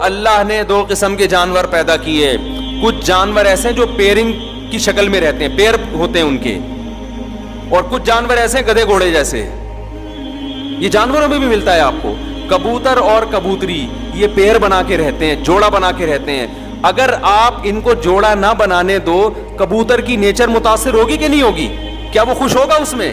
اللہ نے دو قسم کے جانور پیدا کیے. کچھ جانور ایسے ہیں جو پیرنگ کی شکل میں رہتے ہیں, پیر ہوتے ہیں ان کے, اور کچھ جانور ایسے ہیں گدھے گھوڑے جیسے. یہ جانوروں میں بھی ملتا ہے آپ کو. کبوتر اور کبوتری یہ پیر بنا کے رہتے ہیں, جوڑا بنا کے رہتے ہیں. اگر آپ ان کو جوڑا نہ بنانے دو, کبوتر کی نیچر متاثر ہوگی کہ نہیں ہوگی؟ کیا وہ خوش ہوگا اس میں؟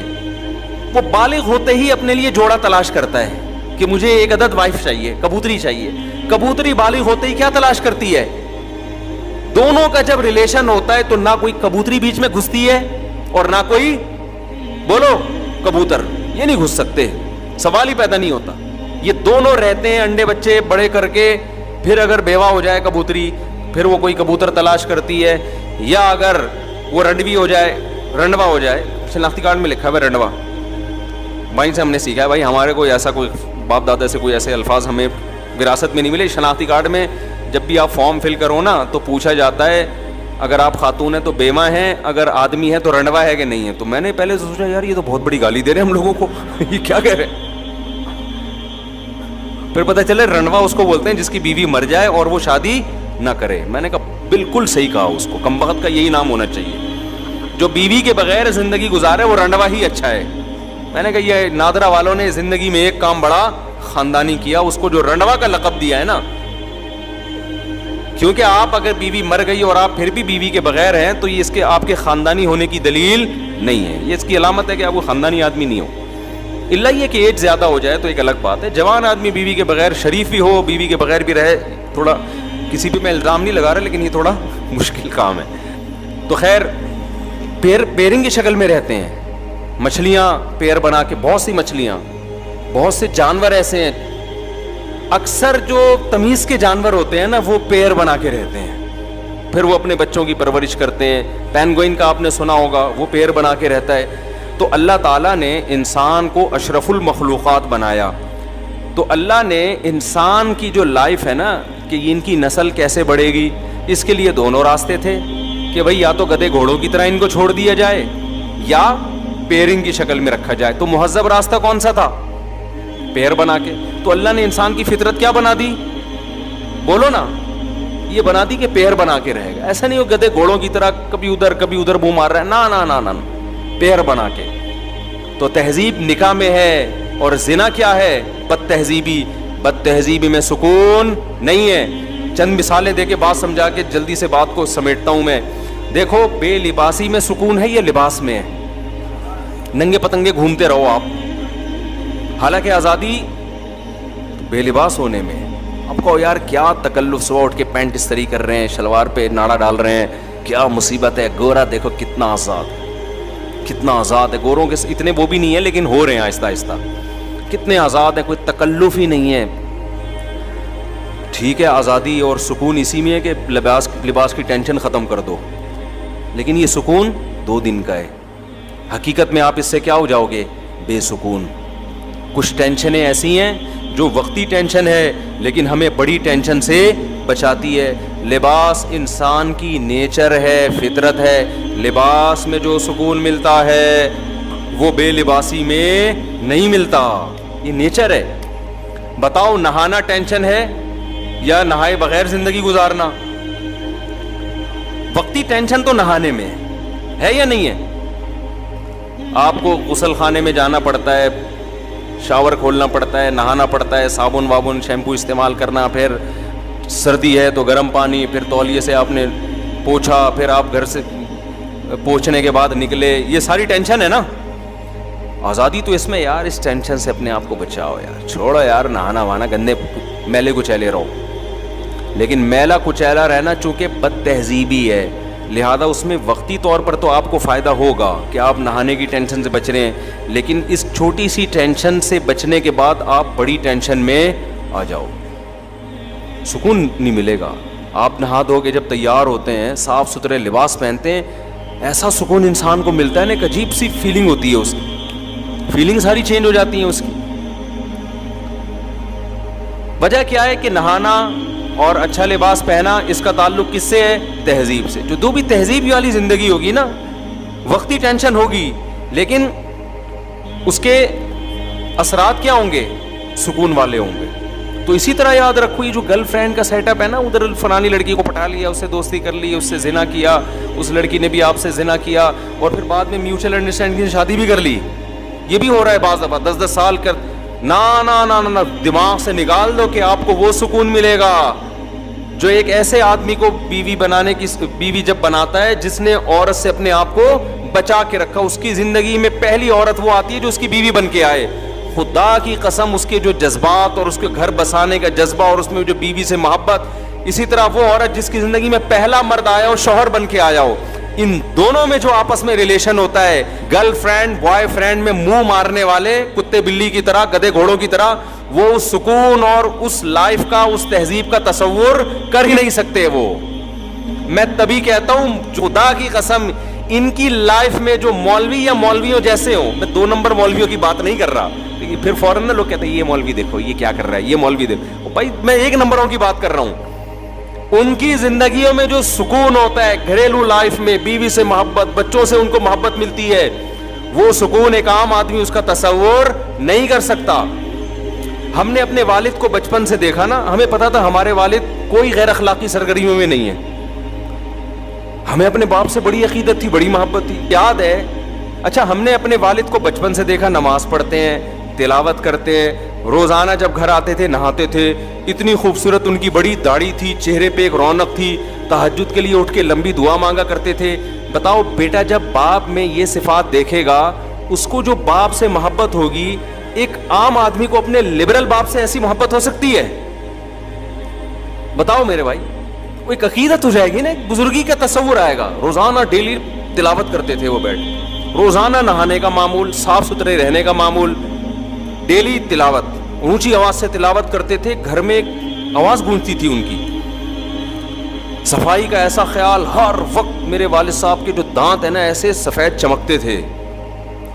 وہ بالغ ہوتے ہی اپنے لیے جوڑا تلاش کرتا ہے کہ مجھے ایک عدد وائف چاہیے, کبوتری چاہیے. کبوتری بالغ ہوتے ہی کیا تلاش کرتی ہے؟ دونوں کا جب ریلیشن ہوتا ہے تو نہ کوئی کبوتری بیچ میں گھستی ہے اور نہ کوئی, بولو, کبوتر. یہ نہیں گھس سکتے, سوال ہی پیدا نہیں ہوتا. یہ دونوں رہتے ہیں انڈے بچے بڑے کر کے. پھر اگر بیوہ ہو جائے کبوتری, پھر وہ کوئی کبوتر تلاش کرتی ہے, یا اگر وہ رنڈوی ہو جائے, رنڈوا ہو جائے. شناختی کارڈ میں لکھا ہے رنڈوا. بھائی سے ہم نے سیکھا ہے, بھائی ہمارے کوئی ایسا کوئی باپ دادا سے کوئی ایسے الفاظ ہمیں وراثت میں نہیں ملے. شناختی کارڈ میں جب بھی آپ فارم فل کرو نا تو پوچھا جاتا ہے اگر آپ خاتون ہیں تو بیوہ ہیں, اگر آدمی ہے تو رنڈوا ہے کہ نہیں ہے. تو میں نے پہلے سوچا یار یہ تو بہت بڑی گالی دے رہے ہیں ہم لوگوں کو, یہ کیا کہہ رہے ہیں. پھر پتہ چلے رنڈوا اس کو بولتے ہیں جس کی بیوی مر جائے اور وہ شادی نہ کرے. میں نے کہا بالکل صحیح کہا, اس کو کم وقت کا یہی نام ہونا چاہیے. جو بیوی کے بغیر زندگی گزارے وہ رنڈوا ہی اچھا ہے. میں نے کہا یہ نادرا والوں نے زندگی میں ایک کام بڑا خاندانی کیا, اس کو جو رنڈوا کا لقب دیا ہے نا. کیونکہ آپ اگر بیوی مر گئی اور آپ پھر بھی بیوی کے بغیر ہیں تو یہ اس کے آپ کے خاندانی ہونے کی دلیل نہیں ہے, یہ اس کی علامت ہے کہ آپ کو خاندانی آدمی نہیں ہو. اللہ یہ کہ ایج زیادہ ہو جائے تو ایک الگ بات ہے. جوان آدمی بیوی کے بغیر شریف بھی ہو, بیوی کے بغیر بھی رہے, تھوڑا کسی پہ میں الزام نہیں لگا رہا لیکن یہ تھوڑا مشکل کام ہے. تو خیر پیرنگ کی شکل میں رہتے ہیں. مچھلیاں پیر بنا کے, بہت سی مچھلیاں, بہت سے جانور ایسے ہیں. اکثر جو تمیز کے جانور ہوتے ہیں نا وہ پیر بنا کے رہتے ہیں, پھر وہ اپنے بچوں کی پرورش کرتے ہیں. پینگوئن کا آپ نے سنا ہوگا, وہ پیر بنا کے رہتا ہے. تو اللہ تعالیٰ نے انسان کو اشرف المخلوقات بنایا. تو اللہ نے انسان کی جو لائف ہے نا کہ ان کی نسل کیسے بڑھے گی, اس کے لیے دونوں راستے تھے کہ بھئی یا تو گدھے گھوڑوں کی طرح ان کو چھوڑ دیا جائے یا پیرنگ کی شکل میں رکھا جائے. تو مہذب راستہ کون سا تھا؟ پیر بنا کے. تو اللہ نے انسان کی فطرت کیا بنا دی؟ بولو نا, یہ بنا دی کہ پیر بنا کے رہے گا. ایسا نہیں ہو گدھے گھوڑوں کی طرح کبھی ادھر منہ مار رہا ہے, نا نا نا نا, پیر بنا کے. تو تہذیب نکاح میں ہے اور زنا کیا ہے؟ بد تہذیبی. بد تہذیبی میں سکون نہیں ہے. چند مثالیں دے کے بات سمجھا کے جلدی سے بات کو سمیٹتا ہوں میں. دیکھو بے لباسی میں سکون ہے یا لباس میں ہے؟ ننگے پتنگے گھومتے رہو آپ, حالانکہ آزادی بے لباس ہونے میں. آپ کو یار کیا تکلف, صبح اٹھ کے پینٹ استری کر رہے ہیں, شلوار پہ ناڑا ڈال رہے ہیں, کیا مصیبت ہے. گورا دیکھو کتنا آزاد, کتنا آزاد ہے. گوروں کے اتنے وہ بھی نہیں ہے لیکن ہو رہے ہیں آہستہ آہستہ. کتنے آزاد ہیں, کوئی تکلف ہی نہیں ہے. ٹھیک ہے آزادی اور سکون اسی میں ہے کہ لباس کی ٹینشن ختم کر دو, لیکن یہ سکون 2 دن کا ہے. حقیقت میں آپ اس سے کیا ہو جاؤ گے؟ بے سکون. کچھ ٹینشنیں ایسی ہیں جو وقتی ٹینشن ہے لیکن ہمیں بڑی ٹینشن سے بچاتی ہے. لباس انسان کی نیچر ہے, فطرت ہے. لباس میں جو سکون ملتا ہے وہ بے لباسی میں نہیں ملتا, یہ نیچر ہے. بتاؤ نہانا ٹینشن ہے یا نہائے بغیر زندگی گزارنا؟ وقتی ٹینشن تو نہانے میں ہے یا نہیں ہے؟ آپ کو غسل خانے میں جانا پڑتا ہے, شاور کھولنا پڑتا ہے, نہانا پڑتا ہے, صابن وابن شیمپو استعمال کرنا, پھر سردی ہے تو گرم پانی, پھر تولیے سے آپ نے پوچھا, پھر آپ گھر سے پوچھنے کے بعد نکلے. یہ ساری ٹینشن ہے نا. آزادی تو اس میں یار اس ٹینشن سے اپنے آپ کو بچاؤ یار, چھوڑو یار نہانا وہانا, گندے میلے کچیلے رہو. لیکن میلا کچیلا رہنا چونکہ بد تہذیبی ہے, لہذا اس میں وقتی طور پر تو آپ کو فائدہ ہوگا کہ آپ نہانے کی ٹینشن سے بچ رہے ہیں, لیکن اس چھوٹی سی ٹینشن سے بچنے کے بعد آپ بڑی ٹینشن میں آ جاؤ, سکون نہیں ملے گا. آپ نہا دھو کے جب تیار ہوتے ہیں, صاف ستھرے لباس پہنتے ہیں, ایسا سکون انسان کو ملتا ہے نا, ایک عجیب سی فیلنگ ہوتی ہے, اس کی فیلنگ ساری چینج ہو جاتی ہیں اس کی. وجہ کیا ہے کہ نہانا اور اچھا لباس پہنا اس کا تعلق کس سے ہے؟ تہذیب سے. جو بھی تہذیب والی زندگی ہوگی نا, وقتی ٹینشن ہوگی لیکن اس کے اثرات کیا ہوں گے؟ سکون والے ہوں گے. تو تو اسی طرح یاد رکھو یہ جو گرل فرینڈ کا سیٹ اپ ہے نا, ادھر فلانی لڑکی کو پٹا لیا, اس سے دوستی کر لی, اس سے زنا کیا, اس لڑکی نے بھی آپ سے زنا کیا, اور پھر بعد میں میوچل انڈرسٹینڈنگ سے شادی بھی کر لی. یہ بھی ہو رہا ہے بعض دفعہ, 10 سال کر. نا دماغ سے نکال دو کہ آپ کو وہ سکون ملے گا جو ایک ایسے آدمی کو بیوی بنانے کی, بیوی جب بناتا ہے جس نے عورت سے اپنے آپ کو بچا کے رکھا. اس کی زندگی میں پہلی عورت وہ آتی ہے جو اس کی بیوی بن کے آئے. خدا کی قسم اس کے جو جذبات اور اس کے گھر بسانے کا جذبہ اور اس میں جو بیوی سے محبت, اسی طرح وہ عورت جس کی زندگی میں پہلا مرد آیا ہو, شوہر بن کے آیا ہو, ان دونوں میں جو آپس میں ریلیشن ہوتا ہے, گرل فرینڈ بوائے فرینڈ میں منہ مارنے والے کتے بلی کی طرح, گدے گھوڑوں کی طرح, وہ اس سکون اور اس لائف کا, اس تہذیب کا تصور کر ہی نہیں سکتے. وہ میں تبھی کہتا ہوں خدا کی قسم ان کی لائف میں جو مولوی یا مولویوں جیسے ہوں, میں 2 نمبر مولویوں کی بات نہیں کر رہا, پھر فوراً نا لوگ کہتے ہیں یہ مولوی دیکھو یہ کیا کر رہا ہے, یہ مولوی دیکھو. بھائی میں 1 نمبروں کی بات کر رہا ہوں. ان کی زندگیوں میں جو سکون ہوتا ہے گھریلو لائف میں, بیوی سے محبت, بچوں سے ان کو محبت ملتی ہے, وہ سکون ایک عام آدمی اس کا تصور نہیں کر سکتا. ہم نے اپنے والد کو بچپن سے دیکھا نا, ہمیں پتا تھا ہمارے والد کوئی غیر اخلاقی سرگرمیوں میں نہیں ہے. ہمیں اپنے باپ سے بڑی عقیدت تھی, بڑی محبت تھی. یاد ہے, اچھا ہم نے اپنے والد کو بچپن سے دیکھا نماز پڑھتے ہیں, تلاوت کرتے ہیں, روزانہ جب گھر آتے تھے نہاتے تھے, اتنی خوبصورت ان کی بڑی داڑھی تھی, چہرے پہ ایک رونق تھی, تہجد کے لیے اٹھ کے لمبی دعا مانگا کرتے تھے. بتاؤ بیٹا جب باپ میں یہ صفات دیکھے گا, اس کو جو باپ سے محبت ہوگی, ایک عام آدمی کو اپنے لبرل باپ سے ایسی محبت ہو سکتی ہے؟ بتاؤ میرے بھائی, وہ ایک عقیدت ہو جائے گی نا, ایک بزرگی کا تصور آئے گا. روزانہ ڈیلی تلاوت کرتے تھے وہ بیٹھ, روزانہ نہانے کا معمول, صاف ستھرے رہنے کا معمول, ڈیلی تلاوت, اونچی آواز سے تلاوت کرتے تھے, گھر میں ایک آواز گونجتی تھی ان کی, صفائی کا ایسا خیال ہر وقت. میرے والد صاحب کے جو دانت ہیں نا ایسے سفید چمکتے تھے,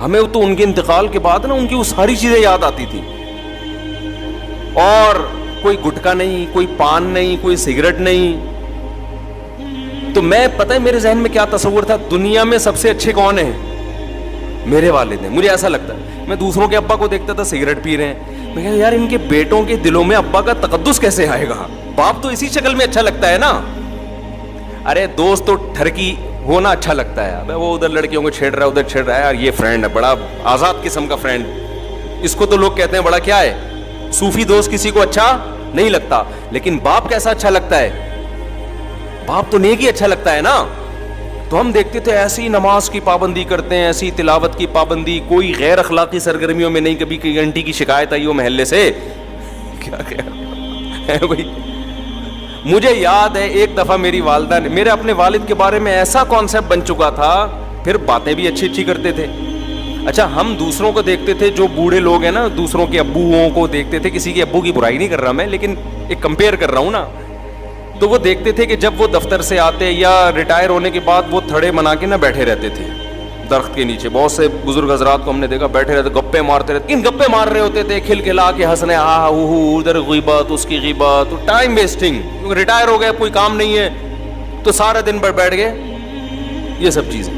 ہمیں تو ان کے انتقال کے بعد نا ان کی وہ ساری چیزیں یاد آتی تھی. اور کوئی گٹکا نہیں, کوئی پان نہیں, کوئی سگریٹ نہیں. تو میں پتہ ہے میرے ذہن میں کیا تصور تھا, دنیا میں سب سے اچھے کون ہیں؟ میرے والد ہیں. مجھے ایسا لگتا ہے, میں دوسروں کے ابا کو دیکھتا تھا سگریٹ پی رہے ہیں, میں کہا یار ان کے بیٹوں کے دلوں میں ابا کا تقدس کیسے آئے گا؟ باپ تو اسی شکل میں اچھا لگتا ہے نا. ارے دوست تو ٹھرکی ہونا اچھا لگتا ہے, ابے وہ ادھر لڑکیوں کو چھیڑ رہا ہے, ادھر چھیڑ رہا ہے, یار یہ فرینڈ ہے, بڑا آزاد قسم کا فرینڈ, اس کو تو لوگ کہتے ہیں بڑا کیا ہے, صوفی دوست. کسی کو اچھا نہیں لگتا, لیکن باپ کیسا اچھا لگتا ہے؟ باپ تو نیک ہی اچھا لگتا ہے نا. تو ہم دیکھتے تھے ایسی نماز کی پابندی کرتے ہیں, ایسی تلاوت کی پابندی, کوئی غیر اخلاقی سرگرمیوں میں نہیں. کبھی کوئی گھنٹی کی شکایت آئی ہو محلے سے, کیا ہے بھائی. مجھے یاد ہے ایک دفعہ میری والدہ نے, میرے اپنے والد کے بارے میں ایسا کانسیپٹ بن چکا تھا, پھر باتیں بھی اچھی اچھی کرتے تھے. اچھا ہم دوسروں کو دیکھتے تھے, جو بوڑھے لوگ ہیں نا, دوسروں کے ابوؤں کو دیکھتے تھے, کسی کے ابو کی برائی نہیں کر رہا میں, لیکن ایک کمپیئر کر رہا ہوں نا. تو وہ دیکھتے تھے کہ جب وہ دفتر سے آتے یا ریٹائر ہونے کے بعد وہ تھڑے بنا کے نا بیٹھے رہتے تھے درخت کے نیچے. بہت سے بزرگ حضرات کو ہم نے دیکھا بیٹھے رہتے, گپے مارتے رہتے. ان گپے مار رہے ہوتے تھے, کھل کھلا کے ہنسنے, ہاں ادھر غیبت, اس کی غیبت, ٹائم ویسٹنگ, کیونکہ ریٹائر ہو گئے, کوئی کام نہیں ہے, تو سارا دن بھر بیٹھ گئے, یہ سب چیزیں.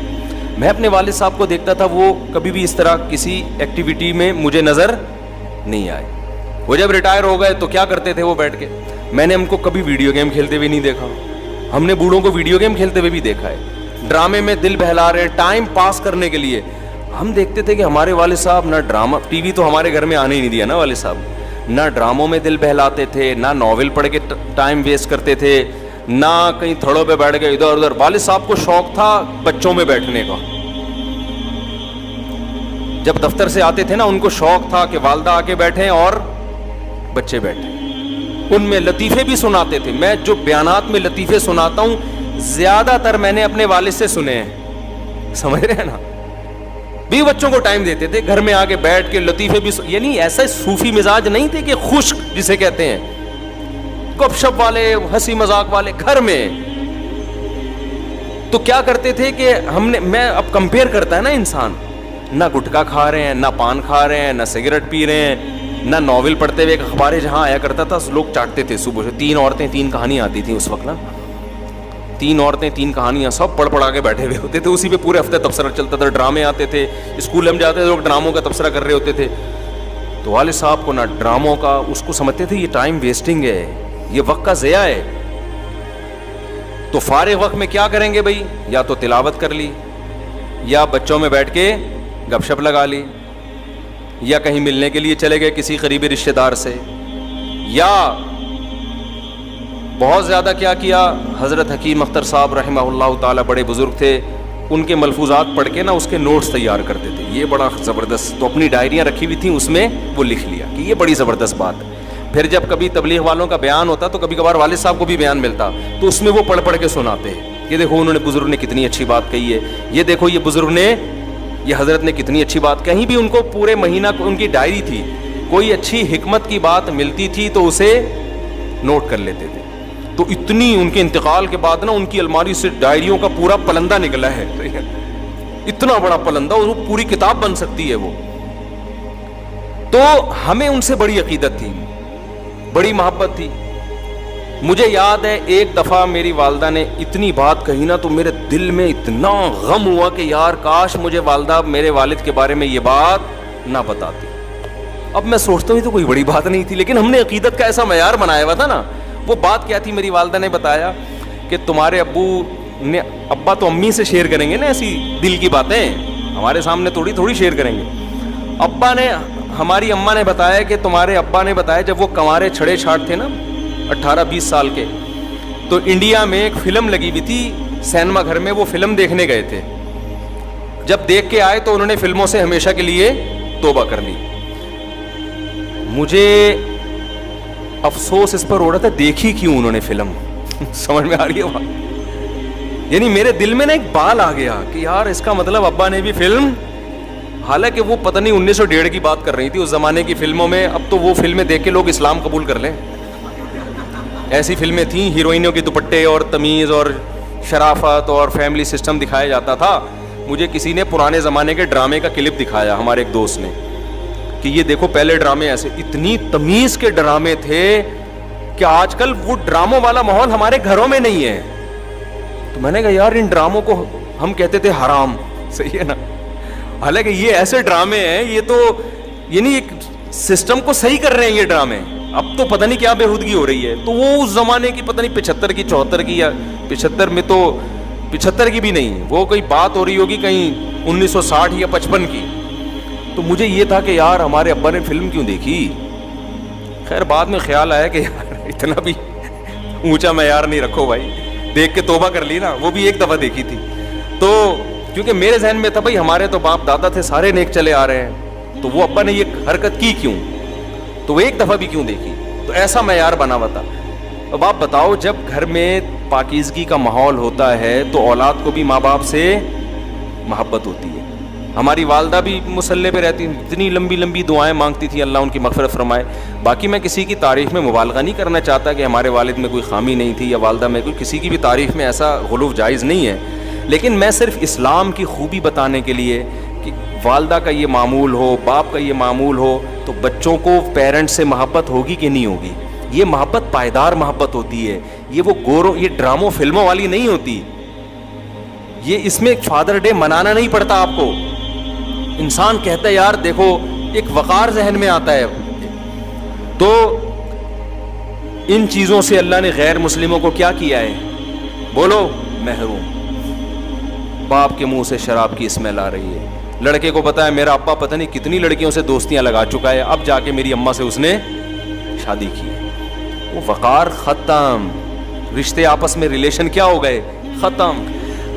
میں اپنے والد صاحب کو دیکھتا تھا, وہ کبھی بھی اس طرح کسی ایکٹیویٹی میں مجھے نظر نہیں آئے. وہ جب ریٹائر ہو گئے تو کیا کرتے تھے وہ بیٹھ کے, میں نے ہم کو کبھی ویڈیو گیم کھیلتے ہوئے نہیں دیکھا. ہم نے بوڑھوں کو ویڈیو گیم کھیلتے ہوئے بھی دیکھا ہے, ڈرامے میں دل بہلا رہے ہیں ٹائم پاس کرنے کے لیے. ہم دیکھتے تھے کہ ہمارے والد صاحب نہ ڈرامہ, ٹی وی تو ہمارے گھر میں آنے ہی نہیں دیا نا والد صاحب, نہ ڈراموں میں دل بہلاتے تھے, نہ ناول پڑھ کے ٹائم ویسٹ کرتے تھے, نہ کہیں تھڑوں پہ بیٹھ گئے ادھر ادھر. والد صاحب کو شوق تھا بچوں میں بیٹھنے کا. جب دفتر سے آتے تھے نا, ان کو شوق تھا کہ والدہ آ کے بیٹھیں اور بچے بیٹھیں. ان میں لطیفے بھی سناتے تھے. میں جو بیانات میں لطیفے سناتا ہوں زیادہ تر میں نے اپنے والد سے سنے ہیں, سمجھ رہے ہیں نا. بھی بچوں کو ٹائم دیتے تھے, گھر میں آ کے بیٹھ کے لطیفے بھی, یعنی ایسا صوفی مزاج نہیں تھے کہ خشک جسے کہتے ہیں, گپ شپ والے, ہنسی مذاق والے گھر میں. تو کیا کرتے تھے کہ ہم نے, میں اب کمپیئر کرتا ہے نا انسان, نہ گٹکا کھا رہے ہیں, نہ پان کھا رہے ہیں, نہ سگریٹ پی رہے ہیں, نہ ناول پڑھتے ہوئے. اخباریں جہاں آیا کرتا تھا لوگ چاٹتے تھے صبح سے. 3 عورتیں 3 کہانیاں آتی تھیں اس وقت نا, 3 عورتیں 3 کہانیاں, سب پڑھ پڑھا کے بیٹھے ہوئے ہوتے تھے, اسی پہ پورے ہفتے تبصرہ چلتا تھا. ڈرامے آتے تھے, اسکول ہم جاتے تھے, لوگ ڈراموں کا تبصرہ کر رہے ہوتے تھے. تو والد صاحب کو نہ ڈراموں کا، اس کو سمجھتے تھے یہ ٹائم ویسٹنگ ہے، یہ وقت کا ضیاع ہے. تو فارغ وقت میں کیا کریں گے بھائی؟ یا تو تلاوت کر لی، یا بچوں میں بیٹھ کے گپ شپ لگا لی، یا کہیں ملنے کے لیے چلے گئے کسی قریبی رشتہ دار سے، یا بہت زیادہ کیا حضرت حکیم اختر صاحب رحمہ اللہ تعالی بڑے بزرگ تھے، ان کے ملفوظات پڑھ کے نا اس کے نوٹس تیار کرتے تھے. یہ بڑا زبردست، تو اپنی ڈائریاں رکھی ہوئی تھیں، اس میں وہ لکھ لیا کہ یہ بڑی زبردست بات ہے. پھر جب کبھی تبلیغ والوں کا بیان ہوتا تو کبھی کبھار والد صاحب کو بھی بیان ملتا تو اس میں وہ پڑھ کے سناتے ہیں. یہ دیکھو انہوں نے، بزرگ نے کتنی اچھی بات کہی ہے، یہ دیکھو یہ بزرگ نے، یہ حضرت نے کتنی اچھی بات. کہیں بھی ان کو پورے مہینہ ان کی ڈائری تھی، کوئی اچھی حکمت کی بات ملتی تھی تو اسے نوٹ کر لیتے تھے. تو اتنی ان کے انتقال کے بعد نا ان کی الماری سے ڈائریوں کا پورا پلندہ نکلا ہے، اتنا بڑا پلندہ، اور وہ پوری کتاب بن سکتی ہے وہ. تو ہمیں ان سے بڑی عقیدت تھی، بڑی محبت تھی. مجھے یاد ہے ایک دفعہ میری والدہ نے اتنی بات کہی نا تو میرے دل میں اتنا غم ہوا کہ یار کاش مجھے والدہ میرے والد کے بارے میں یہ بات نہ بتاتی. اب میں سوچتا ہوں یہ تو کوئی بڑی بات نہیں تھی، لیکن ہم نے عقیدت کا ایسا معیار بنایا ہوا تھا نا. وہ بات کیا تھی؟ میری والدہ نے بتایا کہ تمہارے ابو نے، ابا تو امی سے شیئر کریں گے نا ایسی دل کی باتیں، ہمارے سامنے تھوڑی شیئر کریں گے. ابا نے، ہماری اماں نے بتایا کہ تمہارے ابا نے بتایا جب وہ کنوارے چھڑے چھاٹ تھے نا 18-20 سال کے، تو انڈیا میں ایک فلم لگی ہوئی تھی سینما گھر میں، وہ فلم دیکھنے گئے تھے. جب دیکھ کے آئے تو انہوں نے فلموں سے ہمیشہ کے لیے توبہ کر لی. مجھے افسوس اس پر ہو رہا تھا دیکھی کیوں انہوں نے فلم. سمجھ میں آ رہی ہے بات؟ یعنی میرے دل میں نا ایک بال آ گیا کہ یار اس کا مطلب ابا نے بھی فلم، حالانکہ وہ پتہ نہیں 1901 کی بات کر رہی تھی اس زمانے کی فلموں میں. اب تو وہ فلمیں دیکھ کے لوگ اسلام قبول کر لیں، ایسی فلمیں تھیں، ہیروئنوں کے دوپٹے اور تمیز اور شرافت اور فیملی سسٹم دکھایا جاتا تھا. مجھے کسی نے پرانے زمانے کے ڈرامے کا کلپ دکھایا، ہمارے ایک دوست نے، کہ یہ دیکھو پہلے ڈرامے ایسے، اتنی تمیز کے ڈرامے تھے کہ آج کل وہ ڈراموں والا ماحول ہمارے گھروں میں نہیں ہے. تو میں نے کہا یار ان ڈراموں کو ہم کہتے تھے حرام، صحیح ہے نا، حالانکہ یہ ایسے ڈرامے ہیں، یہ تو یعنی ایک سسٹم کو صحیح کر رہے ہیں یہ ڈرامے. اب تو پتہ نہیں کیا بےہودگی ہو رہی ہے. تو وہ اس زمانے کی پتہ نہیں 75 کی 74 کی، یا 75 میں تو 75 کی بھی نہیں، وہ کوئی بات ہو رہی ہوگی کہیں 1960 یا 55 کی. تو مجھے یہ تھا کہ یار ہمارے ابا نے فلم کیوں دیکھی. خیر بعد میں خیال آیا کہ یار اتنا بھی اونچا معیار نہیں رکھو بھائی، دیکھ کے توبہ کر لی نا. وہ بھی ایک دفعہ دیکھی تھی، تو کیونکہ میرے ذہن میں تھا بھائی ہمارے تو باپ دادا تھے سارے نیک چلے آ رہے ہیں، تو وہ ابا نے یہ حرکت کی کیوں، تو وہ ایک دفعہ بھی کیوں دیکھی. تو ایسا معیار بنا ہوا تھا. اب آپ بتاؤ جب گھر میں پاکیزگی کا ماحول ہوتا ہے تو اولاد کو بھی ماں باپ سے محبت ہوتی ہے. ہماری والدہ بھی مصلی پہ رہتی، اتنی لمبی لمبی دعائیں مانگتی تھی، اللہ ان کی مغفرت فرمائے. باقی میں کسی کی تعریف میں مبالغہ نہیں کرنا چاہتا کہ ہمارے والد میں کوئی خامی نہیں تھی یا والدہ میں کوئی، کسی کی بھی تعریف میں ایسا غلو جائز نہیں ہے. لیکن میں صرف اسلام کی خوبی بتانے کے لیے کہ والدہ کا یہ معمول ہو، باپ کا یہ معمول ہو، تو بچوں کو پیرنٹ سے محبت ہوگی کہ نہیں ہوگی. یہ محبت پائیدار محبت ہوتی ہے، یہ وہ گوروں، یہ ڈراموں فلموں والی نہیں ہوتی. یہ اس میں فادر ڈے منانا نہیں پڑتا آپ کو. انسان کہتا ہے یار دیکھو، ایک وقار ذہن میں آتا ہے. تو ان چیزوں سے اللہ نے غیر مسلموں کو کیا کیا ہے؟ بولو، محروم. باپ کے منہ سے شراب کی اسمیل آ رہی ہے. لڑکے کو پتا ہے میرا ابا پتہ نہیں کتنی لڑکیوں سے دوستیاں لگا چکا ہے، اب جا کے میری اماں سے اس نے شادی کی. وہ وقار ختم، رشتے آپس میں ریلیشن کیا ہو گئے؟ ختم.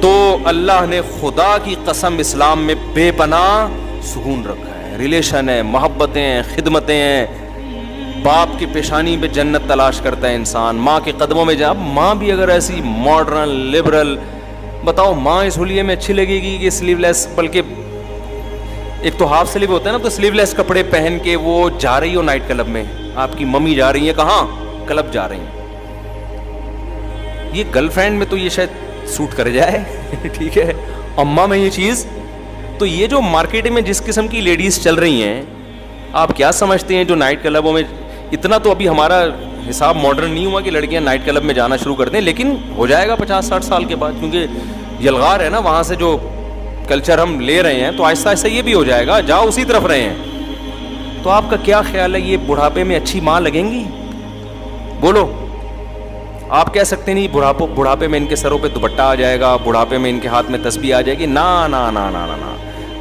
تو اللہ نے خدا کی قسم اسلام میں بے پناہ سکون رکھا ہے. ریلیشن ہے، محبتیں ہیں، خدمتیں ہیں. باپ کی پیشانی پہ جنت تلاش کرتا ہے انسان، ماں کے قدموں میں جا. ماں بھی اگر ایسی ماڈرن لبرل، بتاؤ ماں اس ہولیے میں اچھی لگے گی کہ سلیو لیس، بلکہ ایک تو ہاف سلیو ہوتا ہے نا، تو سلیو لیس کپڑے پہن کے وہ جا رہی ہو نائٹ کلب میں، آپ کی ممی جا رہی ہیں کہاں؟ کلب جا رہی ہیں. یہ گرل فرینڈ میں تو یہ شاید سوٹ کر جائے ٹھیک ہے، اماں میں یہ چیز. تو یہ جو مارکیٹ میں جس قسم کی لیڈیز چل رہی ہیں، آپ کیا سمجھتے ہیں جو نائٹ کلبوں میں، اتنا تو ابھی ہمارا حساب ماڈرن نہیں ہوا کہ لڑکیاں نائٹ کلب میں جانا شروع کر دیں، لیکن ہو جائے گا 50-60 سال کے بعد، کیونکہ یلغار ہے نا وہاں سے جو کلچر ہم لے رہے ہیں، تو آہستہ آہستہ یہ بھی ہو جائے گا. جاؤ اسی طرف رہے ہیں. تو آپ کا کیا خیال ہے یہ بڑھاپے میں اچھی ماں لگیں گی؟ بولو. آپ کہہ سکتے نہیں بڑھاپے میں ان کے سروں پہ دوپٹہ آ جائے گا, بڑھاپے میں ان کے ہاتھ میں تسبیح آ جائے گی. نا نا نا نا نا نا,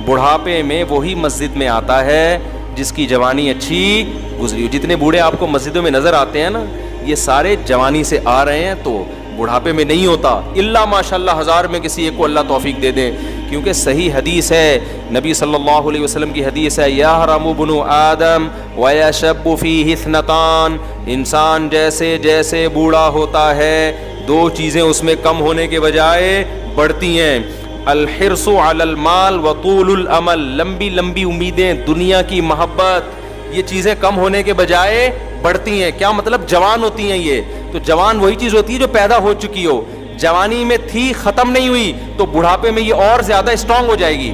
بڑھاپے میں وہی مسجد میں آتا ہے جس کی جوانی اچھی گزری ہو. جتنے بوڑھے آپ کو مسجدوں میں نظر آتے ہیں نا, یہ سارے جوانی سے آ رہے ہیں, تو بڑھاپے میں نہیں ہوتا. اللہ ماشاء اللہ 1000 میں کسی ایک کو اللہ توفیق دے دے, کیونکہ صحیح حدیث ہے, نبی صلی اللہ علیہ وسلم کی حدیث ہے, یحرم ابن آدم ویشب فیہ اثنتان, انسان جیسے جیسے بوڑھا ہوتا ہے 2 چیزیں اس میں کم ہونے کے بجائے بڑھتی ہیں, الحرص علی المال وطول الامل, لمبی لمبی امیدیں, دنیا کی محبت, یہ چیزیں کم ہونے کے بجائے بڑھتی ہیں. کیا مطلب؟ جوان ہوتی ہیں یہ, تو جوان وہی چیز ہوتی ہے جو پیدا ہو چکی ہو, جوانی میں تھی ختم نہیں ہوئی, تو بڑھاپے میں یہ اور زیادہ اسٹرانگ ہو جائے گی.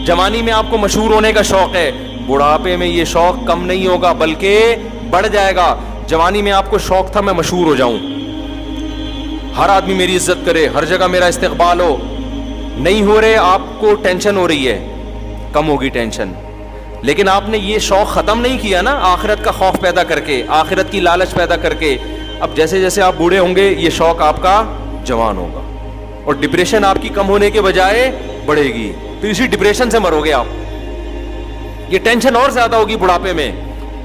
جوانی میں آپ کو مشہور ہونے کا شوق ہے, بڑھاپے میں یہ شوق کم نہیں ہوگا بلکہ بڑھ جائے گا. جوانی میں آپ کو شوق تھا میں مشہور ہو جاؤں, ہر آدمی میری عزت کرے, ہر جگہ میرا استقبال ہو, نہیں ہو رہے, آپ کو ٹینشن ہو رہی ہے, کم ہوگی ٹینشن. لیکن آپ نے یہ شوق ختم نہیں کیا نا, آخرت کا خوف پیدا کر کے, آخرت کی لالچ پیدا کر کے. اب جیسے جیسے آپ بوڑھے ہوں گے یہ شوق آپ کا جوان ہوگا, اور ڈپریشن آپ کی کم ہونے کے بجائے بڑھے گی, تو اسی ڈپریشن سے مرو گے آپ. یہ ٹینشن اور زیادہ ہوگی بڑھاپے میں,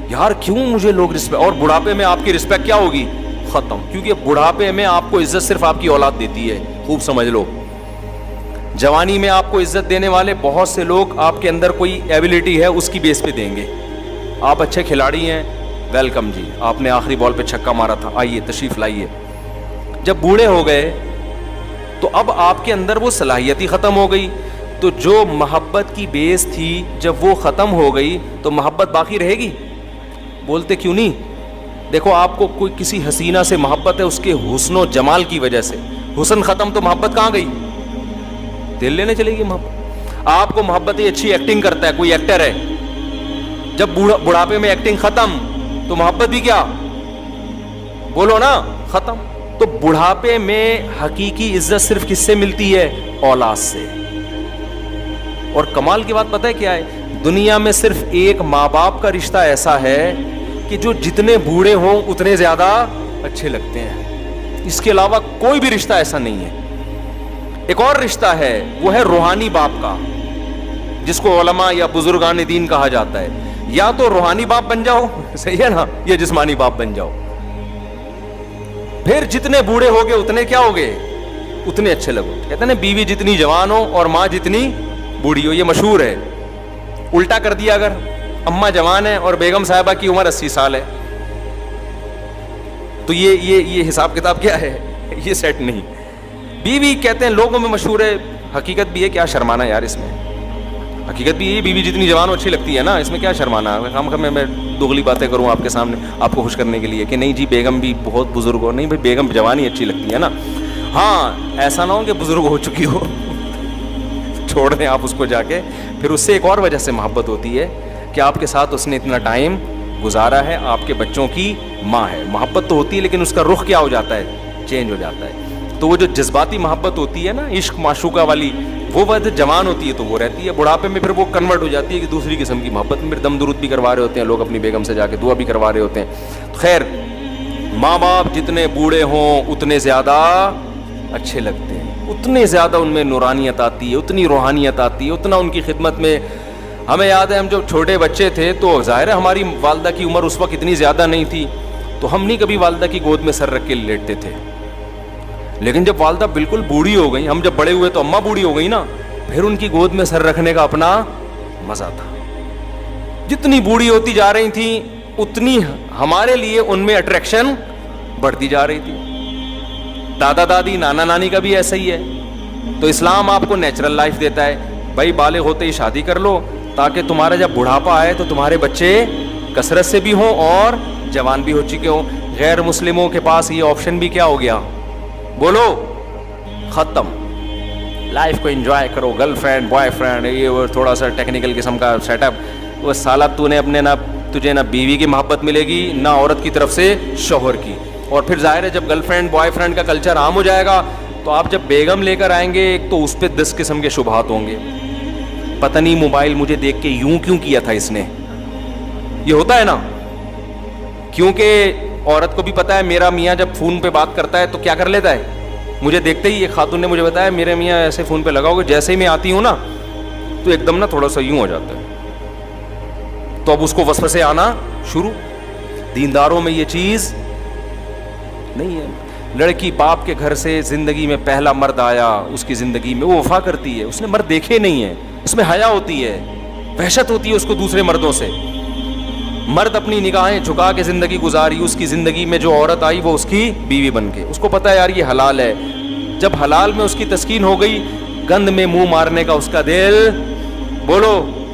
یار کیوں مجھے لوگ رسپیکٹ, اور بڑھاپے میں آپ کی رسپیکٹ کیا ہوگی؟ ختم. کیونکہ بڑھاپے میں آپ کو عزت صرف آپ کی اولاد دیتی ہے, خوب سمجھ لو. جوانی میں آپ کو عزت دینے والے بہت سے لوگ آپ کے اندر کوئی ایبلٹی ہے اس کی بیس پہ دیں گے. آپ اچھے کھلاڑی ہیں, ویلکم جی, آپ نے آخری بال پہ چھکا مارا تھا, آئیے تشریف لائیے. جب بوڑھے ہو گئے تو اب آپ کے اندر وہ صلاحیت ہی ختم ہو گئی, تو جو محبت کی بیس تھی جب وہ ختم ہو گئی تو محبت باقی رہے گی؟ بولتے کیوں نہیں؟ دیکھو آپ کو کوئی کسی حسینہ سے محبت ہے اس کے حسن و جمال کی وجہ سے, حسن ختم تو محبت کہاں گئی؟ دل لینے چلے گی محبت. آپ کو محبت ہی اچھی ایکٹنگ کرتا ہے, کوئی ایکٹر ہے, جب بڑھاپے میں ایکٹنگ ختم تو محبت بھی کیا, بولو نا, ختم. تو بڑھاپے میں حقیقی عزت صرف کس سے ملتی ہے؟ اولاد سے. اور کمال کی بات پتہ ہے کیا ہے؟ دنیا میں صرف ایک ماں باپ کا رشتہ ایسا ہے کہ جو جتنے بوڑھے ہوں اتنے زیادہ اچھے لگتے ہیں, اس کے علاوہ کوئی بھی رشتہ ایسا نہیں ہے. ایک اور رشتہ ہے, وہ ہے روحانی باپ کا, جس کو علماء یا بزرگان دین کہا جاتا ہے. یا تو روحانی باپ بن جاؤ, صحیح ہے نا, یا جسمانی باپ بن جاؤ. پھر جتنے بوڑھے ہوگے اتنے کیا ہوگے؟ اتنے اچھے لگو. کہتے ہیں بیوی جتنی جوان ہو اور ماں جتنی بوڑھی ہو, یہ مشہور ہے. الٹا کر دیا اگر اماں جوان ہے اور بیگم صاحبہ کی عمر 80 سال ہے, تو یہ حساب کتاب کیا ہے؟ یہ سیٹ نہیں. بیوی کہتے ہیں لوگوں میں مشہور ہے, حقیقت بھی ہے, کیا شرمانا یار اس میں, حقیقت بھی ہے, بیوی جتنی جوان ہو اچھی لگتی ہے نا, اس میں کیا شرمانا. میں دوغلی باتیں کروں آپ کے سامنے آپ کو خوش کرنے کے لیے کہ نہیں جی بیگم بھی بہت بزرگ ہو, نہیں بھائی بیگم جوان ہی اچھی لگتی ہے نا. ہاں ایسا نہ ہو کہ بزرگ ہو چکی ہو, چھوڑ دیں آپ اس کو جا کے. پھر اس سے ایک اور وجہ سے محبت ہوتی ہے کہ آپ کے ساتھ اس نے اتنا ٹائم گزارا ہے, آپ کے بچوں کی ماں ہے. محبت تو ہوتی ہے لیکن اس کا رخ کیا ہو جاتا ہے؟ چینج ہو جاتا ہے. تو وہ جو جذباتی محبت ہوتی ہے نا, عشق معشوقہ والی, وہ وقت جوان ہوتی ہے تو وہ رہتی ہے. بڑھاپے میں پھر وہ کنورٹ ہو جاتی ہے کہ دوسری قسم کی محبت میں. پھر دم درود بھی کروا رہے ہوتے ہیں لوگ اپنی بیگم سے, جا کے دعا بھی کروا رہے ہوتے ہیں. خیر, ماں باپ جتنے بوڑھے ہوں اتنے زیادہ اچھے لگتے ہیں, اتنے زیادہ ان میں نورانیت آتی ہے, اتنی روحانیت آتی ہے, اتنا ان کی خدمت میں. ہمیں یاد ہے ہم جب چھوٹے بچے تھے تو ظاہر ہے ہماری والدہ کی عمر اس وقت اتنی زیادہ نہیں تھی, تو ہم نہیں کبھی والدہ کی گود میں سر رکھ کے لیٹتے تھے. لیکن جب والدہ بالکل بوڑھی ہو گئی, ہم جب بڑے ہوئے تو اماں بوڑھی ہو گئی نا, پھر ان کی گود میں سر رکھنے کا اپنا مزہ تھا. جتنی بوڑھی ہوتی جا رہی تھیں اتنی ہمارے لیے ان میں اٹریکشن بڑھتی جا رہی تھی. دادا دادی نانا نانی کا بھی ایسا ہی ہے. تو اسلام آپ کو نیچرل لائف دیتا ہے, بھائی بالغ ہوتے ہی شادی کر لو تاکہ تمہارا جب بڑھاپا آئے تو تمہارے بچے کثرت سے بھی ہوں اور جوان بھی ہو چکے ہوں. غیر مسلموں کے پاس یہ آپشن بھی کیا ہو گیا؟ بولو, ختم. لائف کو انجوائے کرو, گرل فرینڈ بوائے فرینڈ, یہ وہ تھوڑا سا ٹیکنیکل قسم کا سیٹ اپ. وہ سالہ تو نے اپنے تجھے نہ بیوی کی محبت ملے گی نہ عورت کی طرف سے شوہر کی. اور پھر ظاہر ہے جب گرل فرینڈ بوائے فرینڈ کا کلچر عام ہو جائے گا تو آپ جب بیگم لے کر آئیں گے ایک تو اس پہ 10 قسم کے شبہات ہوں گے. پتہ نہیں موبائل مجھے دیکھ کے یوں کیوں کیا تھا اس نے, یہ ہوتا ہے نا, کیونکہ عورت کو بھی پتا ہے میرا میاں جب فون پہ بات کرتا ہے تو کیا کر لیتا ہے. مجھے دیکھتے ہی ایک خاتون نے مجھے بتایا میرے میاں ایسے فون پہ لگاؤ گے, جیسے ہی میں آتی ہوں نا تو ایک دم نا تھوڑا سا یوں ہو جاتا ہے. تو اب اس کو وسوسے آنا شروع. دینداروں میں یہ چیز نہیں ہے. لڑکی باپ کے گھر سے زندگی میں پہلا مرد آیا, اس کی زندگی میں وہ وفا کرتی ہے, اس نے مرد دیکھے نہیں ہیں, اس میں حیا ہوتی ہے, وحشت ہوتی ہے اس کو دوسرے مردوں سے. مرد اپنی نگاہیں جھکا کے زندگی گزاری, اس کی زندگی میں جو عورت آئی وہ اس کی بیوی بن کے. اس کو پتا ہے یار یہ حلال ہے. جب حلال میں اس کی تسکین ہو گئی, گند میں منہ مارنے کا اس کا دل بولو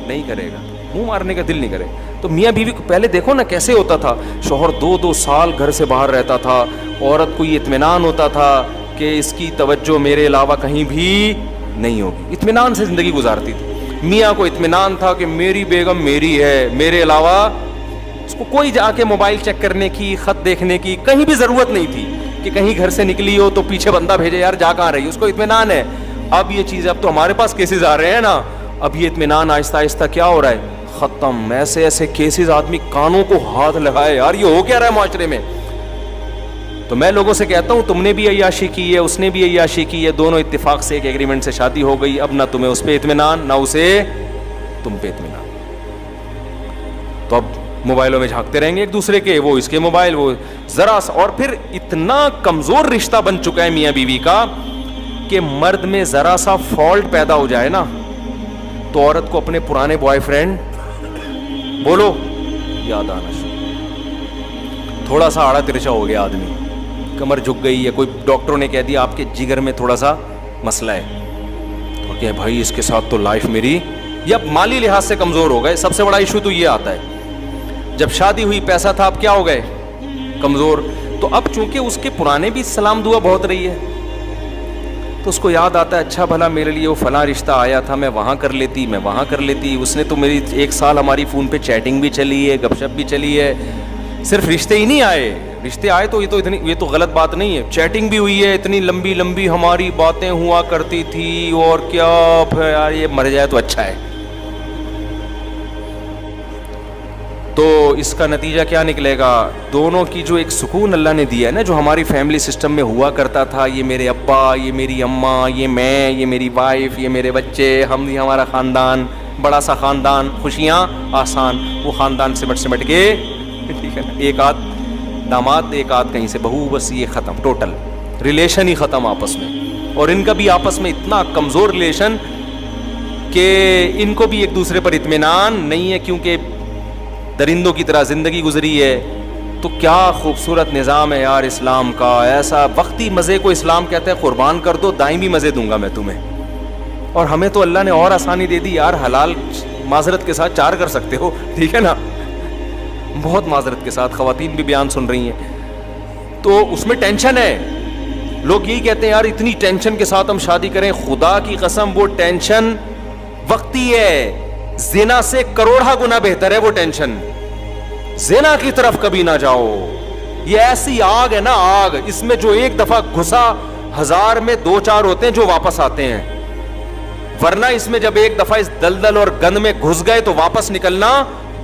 نہیں کرے گا, منہ مارنے کا دل نہیں کرے. تو میاں بیوی کو پہلے دیکھو نا کیسے ہوتا تھا. شوہر 2 سال گھر سے باہر رہتا تھا, عورت کو یہ اطمینان ہوتا تھا کہ اس کی توجہ میرے علاوہ کہیں بھی نہیں ہوگی, اطمینان سے زندگی گزارتی تھی. میاں کو اطمینان تھا کہ میری بیگم میری ہے, میرے علاوہ اس کو کوئی جا کے موبائل چیک کرنے کی, خط دیکھنے کی کہیں بھی ضرورت نہیں تھی کہ کہیں گھر سے نکلی ہو تو پیچھے بندہ بھیجے یار جا کہاں رہی, اس کو اطمینان ہے. اب یہ چیز, اب تو ہمارے پاس کیسز آ رہے ہیں نا, اب یہ اطمینان آہستہ آہستہ کیا ہو رہا ہے, ختم. ایسے ایسے کیسز آدمی کانوں کو ہاتھ لگائے یار یہ ہو کیا رہا ہے معاشرے میں. تو میں لوگوں سے کہتا ہوں تم نے بھی عیاشی کی ہے, اس نے بھی عیاشی کی ہے, دونوں اتفاق سے ایک ایگریمنٹ سے شادی ہو گئی. اب نہ تمہیں اس پہ اطمینان نہ اسے تم پہ اطمینان. تو اب موبائلوں میں جھانکتے رہیں گے ایک دوسرے کے, وہ اس کے موبائل, وہ ذرا سا. اور پھر اتنا کمزور رشتہ بن چکا ہے میاں بیوی کا کہ مرد میں ذرا سا فالٹ پیدا ہو جائے نا تو عورت کو اپنے پرانے بوائے فرینڈ بولو یاد آنا شروع. تھوڑا سا آڑا ترچا ہو گیا آدمی, کمر جھک گئی ہے, کوئی ڈاکٹروں نے کہہ دیا آپ کے جگر میں تھوڑا سا مسئلہ ہے, تو کہ بھائی اس کے ساتھ تو لائف میری, یا مالی لحاظ سے کمزور ہو گئے. سب سے بڑا ایشو تو یہ آتا ہے جب شادی ہوئی پیسہ تھا, اب کیا ہو گئے کمزور. تو اب چونکہ اس کے پرانے بھی سلام دعا بہت رہی ہے تو اس کو یاد آتا ہے اچھا بھلا میرے لیے وہ فلاں رشتہ آیا تھا, میں وہاں کر لیتی, میں وہاں کر لیتی. اس نے تو میری 1 سال ہماری فون پہ چیٹنگ بھی چلی ہے, گپ شپ بھی چلی ہے. صرف رشتے ہی نہیں آئے, رشتے آئے تو یہ تو غلط بات نہیں ہے, چیٹنگ بھی ہوئی ہے, اتنی لمبی لمبی ہماری باتیں ہوا کرتی تھی. اور کیا پھر یار یہ مر جائے تو اچھا ہے. تو اس کا نتیجہ کیا نکلے گا, دونوں کی جو ایک سکون اللہ نے دیا ہے نا, جو ہماری فیملی سسٹم میں ہوا کرتا تھا, یہ میرے ابا, یہ میری اماں, یہ میں, یہ میری وائف, یہ میرے بچے, ہم یہ ہمارا خاندان, بڑا سا خاندان, خوشیاں آسان. وہ خاندان سمٹ کے ٹھیک ہے نا, ایک آدھ داماد ایک آدھ کہیں سے بہو, بس یہ ختم, ٹوٹل ریلیشن ہی ختم آپس میں. اور ان کا بھی آپس میں اتنا کمزور ریلیشن کہ ان کو بھی ایک دوسرے پر اطمینان نہیں ہے, کیونکہ درندوں کی طرح زندگی گزری ہے. تو کیا خوبصورت نظام ہے یار اسلام کا. ایسا وقتی مزے کو اسلام کہتا ہے قربان کر دو, دائمی مزے دوں گا میں تمہیں. اور ہمیں تو اللہ نے اور آسانی دے دی یار, حلال معذرت کے ساتھ 4 کر سکتے ہو, ٹھیک ہے نا, بہت معذرت کے ساتھ. خواتین بھی بیان سن رہی ہیں تو اس میں ٹینشن ہے. لوگ یہی کہتے ہیں یار اتنی ٹینشن کے ساتھ ہم شادی کریں. خدا کی قسم وہ ٹینشن وقتی ہے, زنا سے کروڑا گنا بہتر ہے وہ ٹینشن. زنا کی طرف کبھی نہ جاؤ, یہ ایسی آگ ہے نا آگ, اس میں جو ایک دفعہ گھسا 1000 میں 2-4 ہوتے ہیں جو واپس آتے ہیں, ورنہ اس میں جب ایک دفعہ اس دلدل اور گند میں گھس گئے تو واپس نکلنا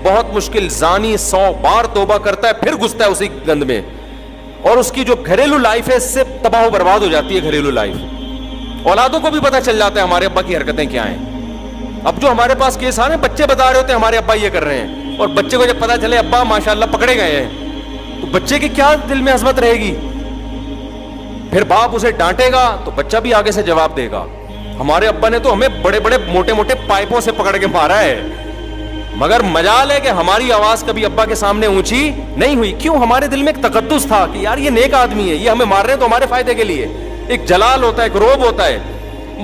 بہت مشکل. زانی 100 بار توبہ کرتا ہے پھر گھستا ہے اسی گند میں, اور اس کی جو گھریلو لائف ہے اس سے تباہ و برباد ہو جاتی ہے گھریلو لائف. اولادوں کو بھی پتہ چل جاتا ہے ہمارے ابا کی حرکتیں کیا ہیں. اب جو ہمارے پاس کیس آ رہے ہیں, بچے بتا رہے ہوتے ہیں ہمارے ابا یہ کر رہے ہیں, اور بچے کو جب پتا چلے ابا ماشاءاللہ پکڑے گئے ہیں تو بچے کی کیا دل میں عظمت رہے گی. پھر باپ اسے ڈانٹے گا تو بچہ بھی آگے سے جواب دے گا. ہمارے ابا نے تو ہمیں بڑے بڑے موٹے موٹے پائپوں سے پکڑ کے مارا ہے, مگر مجال ہے کہ ہماری آواز کبھی ابا کے سامنے اونچی نہیں ہوئی. کیوں؟ ہمارے دل میں ایک تقدس تھا کہ یار یہ نیک آدمی ہے, یہ ہمیں مار رہے ہیں تو ہمارے فائدے کے لیے. ایک جلال ہوتا ہے, ایک روب ہوتا ہے.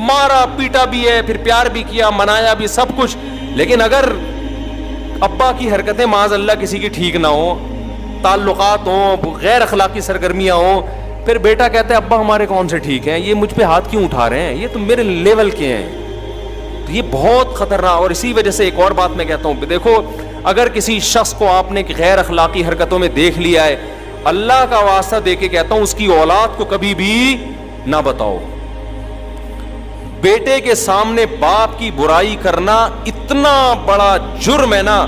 مارا پیٹا بھی ہے, پھر پیار بھی کیا, منایا بھی, سب کچھ. لیکن اگر ابا کی حرکتیں معاذ اللہ کسی کی ٹھیک نہ ہو, تعلقات ہوں, غیر اخلاقی سرگرمیاں ہوں, پھر بیٹا کہتا ہے ابا ہمارے کون سے ٹھیک ہیں, یہ مجھ پہ ہاتھ کیوں اٹھا رہے ہیں, یہ تو میرے لیول کے ہیں. تو یہ بہت خطرناک. اور اسی وجہ سے ایک اور بات میں کہتا ہوں, دیکھو اگر کسی شخص کو آپ نے غیر اخلاقی حرکتوں میں دیکھ لیا ہے, اللہ کا واسطہ دے کے کہتا ہوں اس کی اولاد کو کبھی بھی نہ بتاؤ. بیٹے کے سامنے باپ کی برائی کرنا اتنا بڑا جرم ہے نا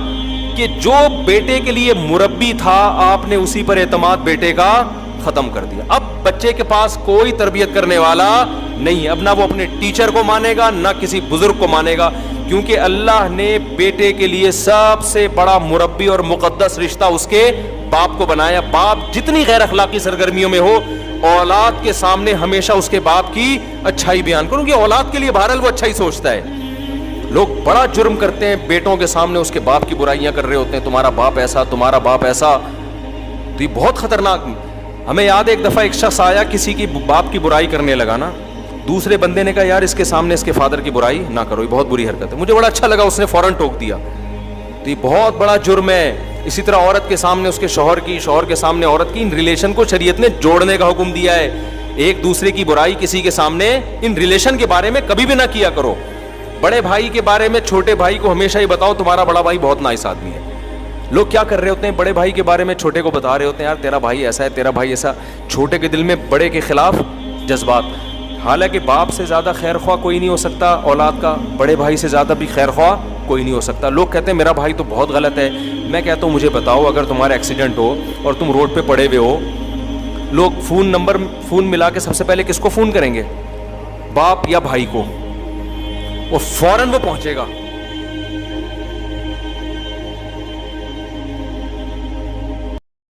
کہ جو بیٹے کے لیے مربی تھا آپ نے اسی پر اعتماد بیٹے کا ختم کر دیا. اب بچے کے پاس کوئی تربیت کرنے والا نہیں ہے. اب نہ وہ اپنے ٹیچر کو مانے گا نہ کسی بزرگ کو مانے گا, کیونکہ اللہ نے بیٹے کے لیے سب سے بڑا مربی اور مقدس رشتہ اس کے باپ کو بنایا. باپ جتنی غیر اخلاقی سرگرمیوں میں ہو, اولاد کے سامنے ہمیشہ اس کے باپ کی اچھائی بیان کروں, کہ اولاد کے لیے بہرحال وہ اچھا ہی سوچتا ہے. لوگ بڑا جرم کرتے ہیں, بیٹوں کے سامنے اس کے باپ کی برائیاں کر رہے ہوتے ہیں, تمہارا باپ ایسا, تمہارا باپ ایسا. تو یہ بہت خطرناک. ہمیں یاد ہے ایک دفعہ ایک شخص آیا, کسی کی باپ کی برائی کرنے لگا نا, دوسرے بندے نے کہا یار اس کے سامنے اس کے فادر کی برائی نہ کرو, یہ بہت بری حرکت ہے. مجھے بڑا اچھا لگا, اس نے فوراً ٹوک دیا. تو یہ بہت بڑا جرم ہے. اسی طرح عورت کے سامنے اس کے شوہر کی, شوہر کے سامنے عورت کی, ان ریلیشن کو شریعت نے جوڑنے کا حکم دیا ہے. ایک دوسرے کی برائی کسی کے سامنے ان ریلیشن کے بارے میں کبھی بھی نہ کیا کرو. بڑے بھائی کے بارے میں چھوٹے بھائی کو ہمیشہ ہی بتاؤ تمہارا بڑا بھائی بہت نائس آدمی ہے. لوگ کیا کر رہے ہوتے ہیں, بڑے بھائی کے بارے میں چھوٹے کو بتا رہے ہوتے ہیں, یار تیرا بھائی ایسا ہے, تیرا بھائی ایسا. چھوٹے کے دل میں بڑے کے خلاف جذبات. حالانکہ باپ سے زیادہ خیر خواہ کوئی نہیں ہو سکتا اولاد کا, بڑے بھائی سے زیادہ بھی خیر خواہ کوئی نہیں ہو سکتا. لوگ کہتے ہیں میرا بھائی تو بہت غلط ہے. میں کہتا ہوں مجھے بتاؤ, اگر تمہارا ایکسیڈنٹ ہو اور تم روڈ پہ پڑے ہوئے ہو, لوگ فون ملا کے سب سے پہلے کس کو فون کریں گے, باپ یا بھائی کو, اور فوراً وہ پہنچے گا.